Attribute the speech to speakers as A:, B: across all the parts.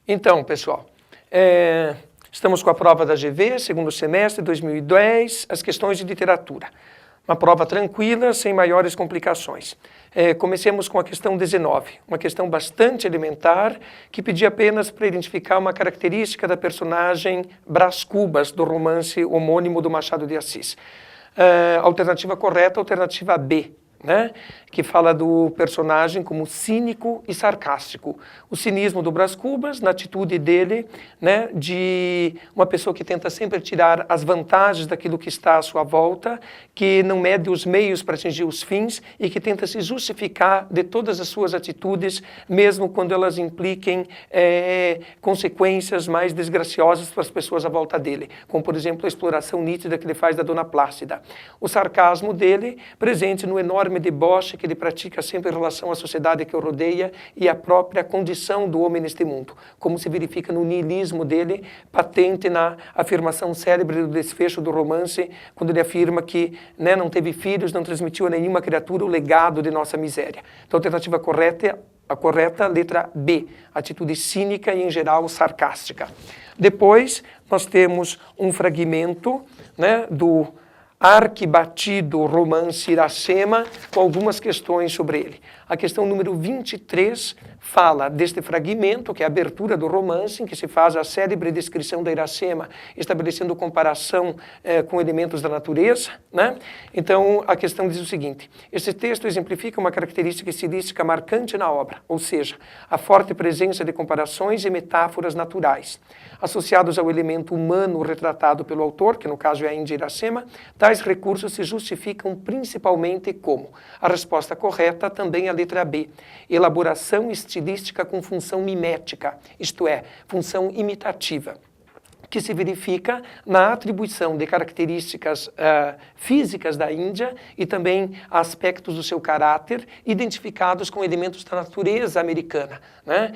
A: Então, pessoal, estamos com a prova da GV, segundo semestre, 2010, as questões de literatura. Uma prova tranquila, sem maiores complicações. Comecemos com a questão 19, uma questão bastante elementar, que pedia apenas para identificar uma característica da personagem Brás Cubas, do romance homônimo do Machado de Assis. Alternativa correta, alternativa B. Né, que fala do personagem como cínico e sarcástico. O cinismo do Brás Cubas, na atitude dele, né, de uma pessoa que tenta sempre tirar as vantagens daquilo que está à sua volta, que não mede os meios para atingir os fins e que tenta se justificar de todas as suas atitudes, mesmo quando elas impliquem consequências mais desgraciosas para as pessoas à volta dele, como, por exemplo, a exploração nítida que ele faz da Dona Plácida. O sarcasmo dele, presente no enorme deboche que ele pratica sempre em relação à sociedade que o rodeia e à própria condição do homem neste mundo, como se verifica no niilismo dele, patente na afirmação célebre do desfecho do romance, quando ele afirma que não teve filhos, não transmitiu a nenhuma criatura o legado de nossa miséria. Então, a alternativa correta, letra B, atitude cínica e, em geral, sarcástica. Depois, nós temos um fragmento do arquibatido romance Iracema, com algumas questões sobre ele. A questão número 23 fala deste fragmento, que é a abertura do romance, em que se faz a célebre descrição da Iracema, estabelecendo comparação com elementos da natureza. Né? Então, a questão diz o seguinte: esse texto exemplifica uma característica estilística marcante na obra, ou seja, a forte presença de comparações e metáforas naturais. Associados ao elemento humano retratado pelo autor, que no caso é a Índia Iracema, tais recursos se justificam principalmente como? A resposta correta também é a letra B, elaboração estilística com função mimética, isto é, função imitativa, que se verifica na atribuição de características físicas da Índia e também aspectos do seu caráter identificados com elementos da natureza americana. Né?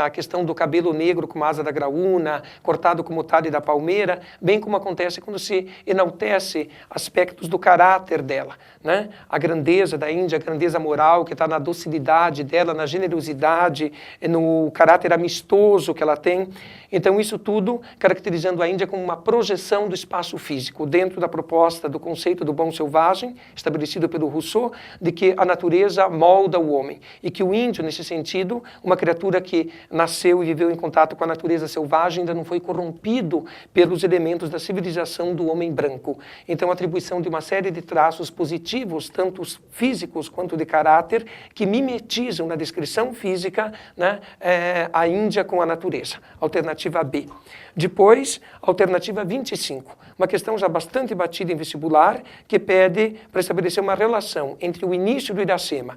A: A questão do cabelo negro como asa da graúna, cortado como talhe da palmeira, bem como acontece quando se enaltece aspectos do caráter dela. Né? A grandeza da Índia, a grandeza moral que está na docilidade dela, na generosidade, no caráter amistoso que ela tem. Então, isso tudo caracterizando a Índia como uma projeção do espaço físico, dentro da proposta do conceito do bom selvagem, estabelecido pelo Rousseau, de que a natureza molda o homem, e que o índio, nesse sentido, uma criatura que nasceu e viveu em contato com a natureza selvagem, ainda não foi corrompido pelos elementos da civilização do homem branco. Então, a atribuição de uma série de traços positivos, tanto físicos quanto de caráter, que mimetizam na descrição física a Índia com a natureza. Alternativa B. Depois, alternativa 25, uma questão já bastante batida em vestibular, que pede para estabelecer uma relação entre o início do Iracema,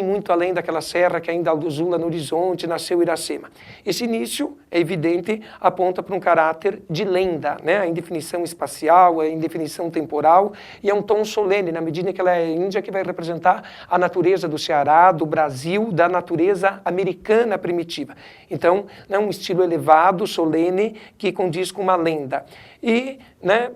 A: muito além daquela serra que ainda azula no horizonte, nasceu Iracema. Esse início, é evidente, aponta para um caráter de lenda, a indefinição espacial, a indefinição temporal, e é um tom solene, na medida que ela é a Índia que vai representar a natureza do Ceará, do Brasil, da natureza americana primitiva. Então, é um estilo elevado, solene, que condiz com uma lenda. E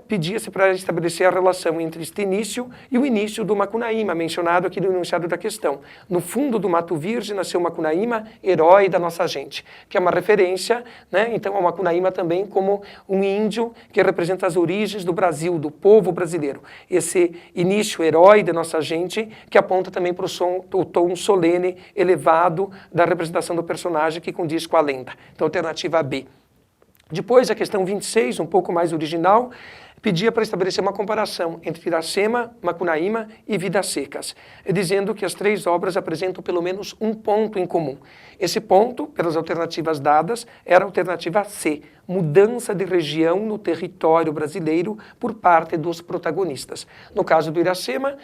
A: pedia-se para estabelecer a relação entre este início e o início do Macunaíma, mencionado aqui no enunciado da questão. No fundo do Mato Virgem nasceu Macunaíma, herói da nossa gente, que é uma referência, então, ao Macunaíma também como um índio que representa as origens do Brasil, do povo brasileiro. Esse início herói da nossa gente, que aponta também para o tom solene, elevado da representação do personagem que condiz com a lenda. Então, alternativa B. Depois, a questão 26, um pouco mais original, pedia para estabelecer uma comparação entre Iracema, Macunaíma e Vidas Secas, dizendo que as três obras apresentam pelo menos um ponto em comum. Esse ponto, pelas alternativas dadas, era a alternativa C, mudança de região no território brasileiro por parte dos protagonistas. No caso do Iracema,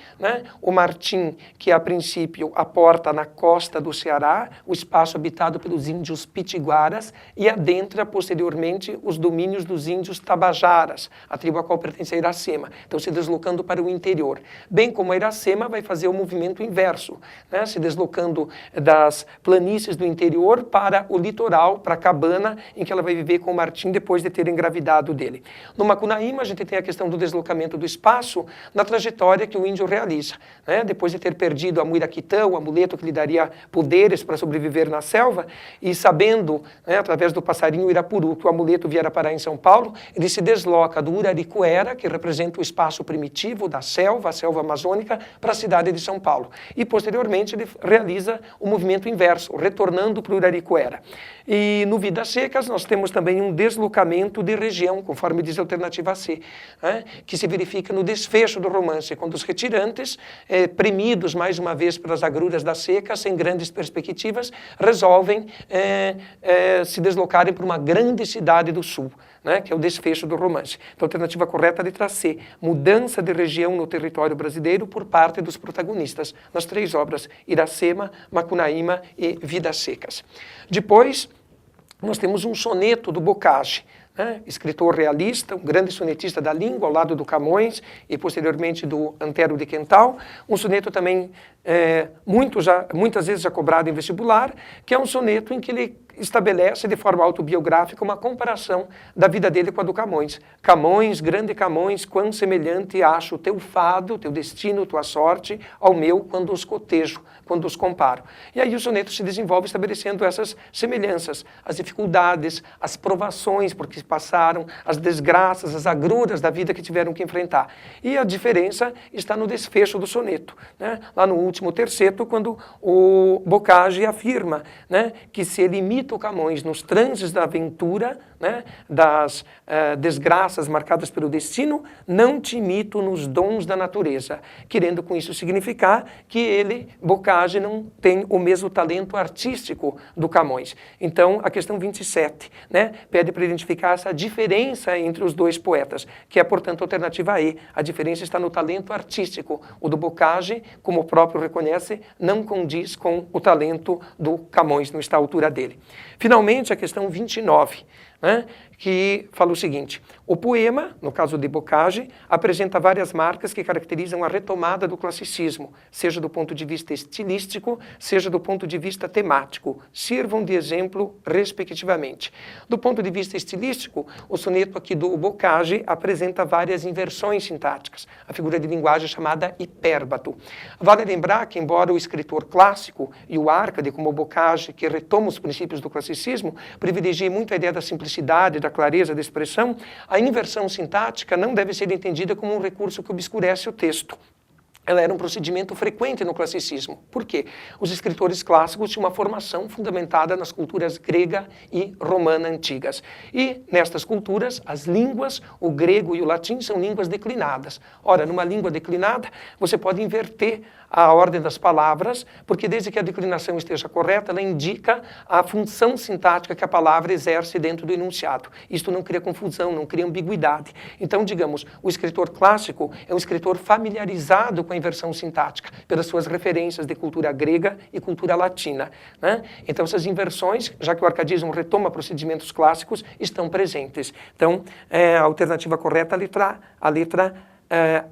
A: o Martim, que a princípio aporta na costa do Ceará, o espaço habitado pelos índios pitiguaras, e adentra posteriormente os domínios dos índios tabajaras, a tribo a qual pertence a Iracema, então se deslocando para o interior. Bem como a Iracema vai fazer o movimento inverso, se deslocando das planícies do interior para o litoral, para a cabana, em que ela vai viver com o Martim Martim depois de ter engravidado dele. No Macunaíma, a gente tem a questão do deslocamento do espaço na trajetória que o índio realiza, né? Depois de ter perdido a Muiraquitã, o amuleto que lhe daria poderes para sobreviver na selva, e sabendo, né, através do passarinho Irapuru, que o amuleto viera parar em São Paulo, ele se desloca do Uraricoera, que representa o espaço primitivo da selva, a selva amazônica, para a cidade de São Paulo. E, posteriormente, ele realiza o movimento inverso, retornando para o Uraricoera. E no Vidas Secas nós temos também um deslocamento de região, conforme diz a alternativa C, né, que se verifica no desfecho do romance, quando os retirantes, premidos mais uma vez pelas agruras da seca, sem grandes perspectivas, resolvem se deslocarem para uma grande cidade do sul, né, que é o desfecho do romance. Então, a alternativa correta é a letra C, mudança de região no território brasileiro por parte dos protagonistas, nas 3 obras, Iracema, Macunaíma e Vidas Secas. Depois, nós temos um soneto do Bocage, né, escritor realista, um grande sonetista da língua, ao lado do Camões e posteriormente do Antero de Quental, um soneto também muitas vezes já cobrado em vestibular, que é um soneto em que ele estabelece de forma autobiográfica uma comparação da vida dele com a do Camões. Camões, grande Camões, quão semelhante acho teu fado, teu destino, tua sorte, ao meu quando os cotejo, quando os comparo. E aí o soneto se desenvolve estabelecendo essas semelhanças, as dificuldades, as provações por que passaram, as desgraças, as agruras da vida que tiveram que enfrentar. E a diferença está no desfecho do soneto, né? Lá no último terceto, quando o Bocage afirma, né, que se ele imita o Camões nos transes da aventura, né, das desgraças marcadas pelo destino, não te imito nos dons da natureza, querendo com isso significar que ele, Bocage, não tem o mesmo talento artístico do Camões. Então, a questão 27, né, pede para identificar essa diferença entre os dois poetas, que é, portanto, a alternativa E. A diferença está no talento artístico. O do Bocage, como o próprio reconhece, não condiz com o talento do Camões, não está à altura dele. Finalmente, a questão 29, né, que fala o seguinte: o poema, no caso de Bocage, apresenta várias marcas que caracterizam a retomada do classicismo, seja do ponto de vista estilístico, seja do ponto de vista temático. Sirvam de exemplo, respectivamente. Do ponto de vista estilístico, o soneto aqui do Bocage apresenta várias inversões sintáticas, a figura de linguagem chamada hipérbato. Vale lembrar que, embora o escritor clássico e o Árcade, como o Bocage, que retoma os princípios do classicismo, privilegie muito a ideia da simplicidade, da clareza da expressão, a inversão sintática não deve ser entendida como um recurso que obscurece o texto. Ela era um procedimento frequente no classicismo. Por quê? Os escritores clássicos tinham uma formação fundamentada nas culturas grega e romana antigas. E, nestas culturas, as línguas, o grego e o latim, são línguas declinadas. Ora, numa língua declinada, você pode inverter a ordem das palavras, porque desde que a declinação esteja correta, ela indica a função sintática que a palavra exerce dentro do enunciado. Isto não cria confusão, não cria ambiguidade. Então, digamos, o escritor clássico é um escritor familiarizado com a inversão sintática, pelas suas referências de cultura grega e cultura latina, né? Então, essas inversões, já que o arcadismo retoma procedimentos clássicos, estão presentes. Então, a alternativa correta, a letra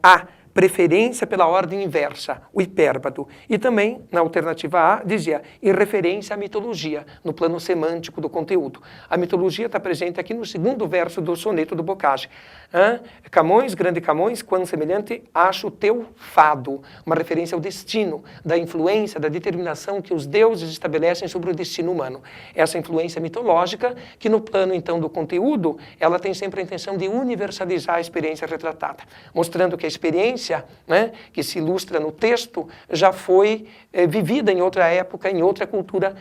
A: A. Preferência pela ordem inversa, o hipérbato. E também, na alternativa A, dizia, em referência à mitologia, no plano semântico do conteúdo. A mitologia está presente aqui no segundo verso do soneto do Bocage. Camões, grande Camões, quão semelhante, acho teu fado. Uma referência ao destino, da influência, da determinação que os deuses estabelecem sobre o destino humano. Essa influência mitológica, que no plano, então, do conteúdo, ela tem sempre a intenção de universalizar a experiência retratada, mostrando que a experiência, né, que se ilustra no texto, já foi vivida em outra época, em outra cultura,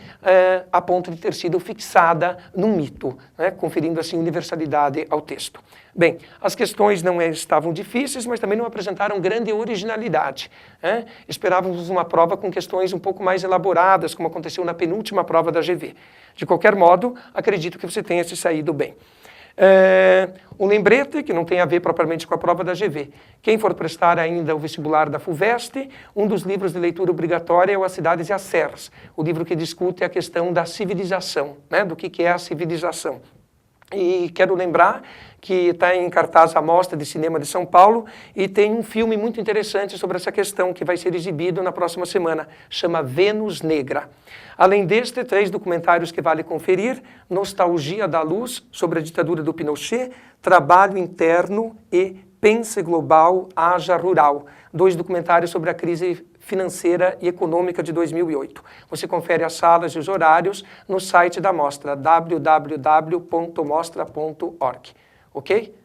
A: a ponto de ter sido fixada num mito, né, conferindo assim universalidade ao texto. Bem, as questões não estavam difíceis, mas também não apresentaram grande originalidade, né? Esperávamos uma prova com questões um pouco mais elaboradas, como aconteceu na penúltima prova da GV. De qualquer modo, acredito que você tenha se saído bem. Um lembrete que não tem a ver propriamente com a prova da GV. Quem for prestar ainda o vestibular da FUVEST, um dos livros de leitura obrigatória é o As Cidades e as Serras, o livro que discute a questão da civilização, né, do que é a civilização. E quero lembrar que está em cartaz a Mostra de Cinema de São Paulo e tem um filme muito interessante sobre essa questão que vai ser exibido na próxima semana, chama Vênus Negra. Além deste, 3 documentários que vale conferir: Nostalgia da Luz, sobre a ditadura do Pinochet, Trabalho Interno e Pense Global, Haja Rural. 2 documentários sobre a crise financeira e econômica de 2008. Você confere as salas e os horários no site da Mostra, www.mostra.org. Ok?